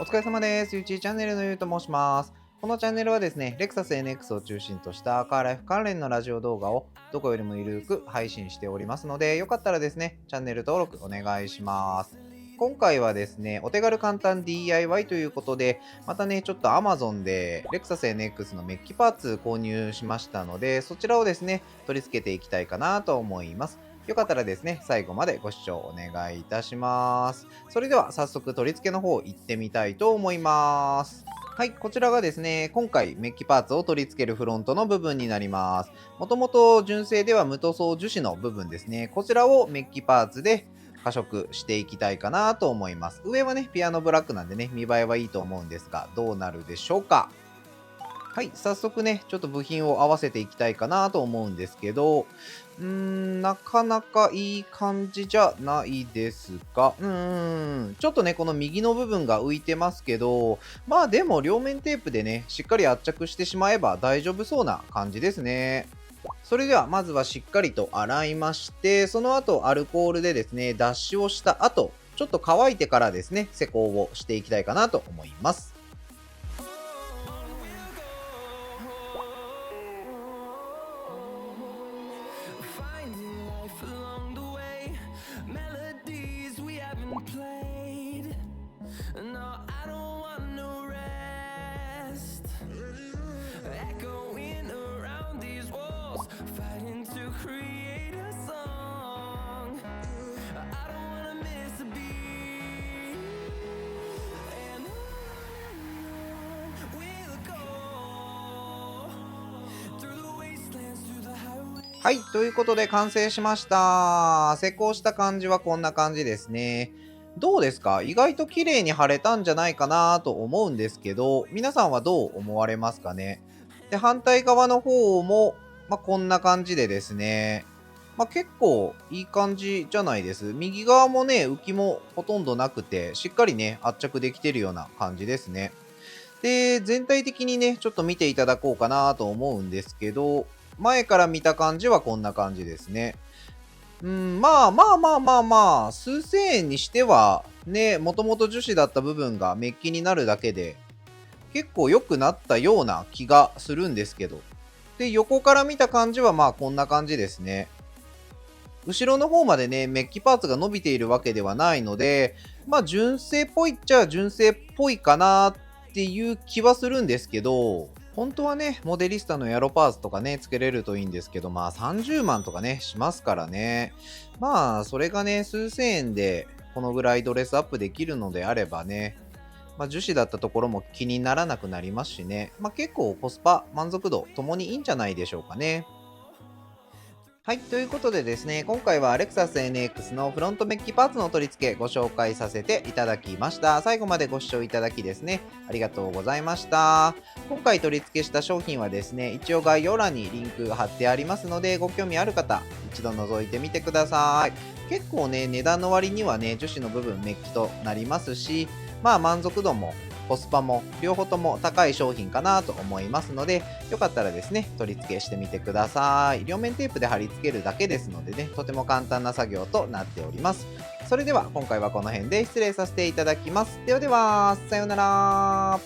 お疲れ様です。ゆうちチャンネルのゆうと申します。このチャンネルはですね、レクサス NX を中心としたカーライフ関連のラジオ動画をどこよりもゆるく配信しておりますので、よかったらですね、チャンネル登録お願いします。今回はですね、お手軽簡単 DIY ということで、またね、ちょっと Amazon でレクサス NX のメッキパーツ購入しましたので、そちらをですね、取り付けていきたいかなと思います。よかったらですね、最後までご視聴お願いいたします。それでは早速取り付けの方行ってみたいと思います。はい、こちらがですね、今回メッキパーツを取り付けるフロントの部分になります。もともと純正では無塗装樹脂の部分ですね。こちらをメッキパーツで加色していきたいかなと思います。上はね、ピアノブラックなんでね、見栄えはいいと思うんですが、どうなるでしょうか。はい、早速ね、ちょっと部品を合わせていきたいかなと思うんですけど、なかなかいい感じじゃないですか。ちょっとね、この右の部分が浮いてますけど、まあでも両面テープでね、しっかり圧着してしまえば大丈夫そうな感じですね。それではまずはしっかりと洗いまして、その後アルコールでですね、脱脂をした後、ちょっと乾いてからですね、施工をしていきたいかなと思います。Finding life along the way, melodies we haven't played. No, I don't want no rest. Echoing around these walls, fighting to create a song. I don't wanna miss a beat. And on we'll go through the wastelands, through the highways. はい、ということで完成しました。施工した感じはこんな感じですね。どうですか？意外と綺麗に貼れたんじゃないかなと思うんですけど、皆さんはどう思われますかね？で、反対側の方も、こんな感じでですね、結構いい感じじゃないです。右側もね、浮きもほとんどなくて、しっかりね、圧着できてるような感じですね。で、全体的にね、ちょっと見ていただこうかなと思うんですけど、前から見た感じはこんな感じですね。数千円にしては、ね、もともと樹脂だった部分がメッキになるだけで、結構良くなったような気がするんですけど。で、横から見た感じはこんな感じですね。後ろの方までね、メッキパーツが伸びているわけではないので、純正っぽいっちゃ純正っぽいかなっていう気はするんですけど、本当はね、モデリスタのエアロパーツとかね、付けれるといいんですけど、30万とかね、しますからね。それがね、数千円でこのぐらいドレスアップできるのであればね、樹脂だったところも気にならなくなりますしね、結構コスパ、満足度ともにいいんじゃないでしょうかね。はい、ということでですね、今回は Lexus NX のフロントメッキパーツの取り付けご紹介させていただきました。最後までご視聴いただきですね、ありがとうございました。今回取り付けした商品はですね、一応概要欄にリンクが貼ってありますので、ご興味ある方、一度覗いてみてください。結構ね、値段の割にはね、樹脂の部分メッキとなりますし、満足度もコスパも両方とも高い商品かなと思いますので、よかったらですね、取り付けしてみてください。両面テープで貼り付けるだけですのでね、とても簡単な作業となっております。それでは今回はこの辺で失礼させていただきます。ではでは、さようなら。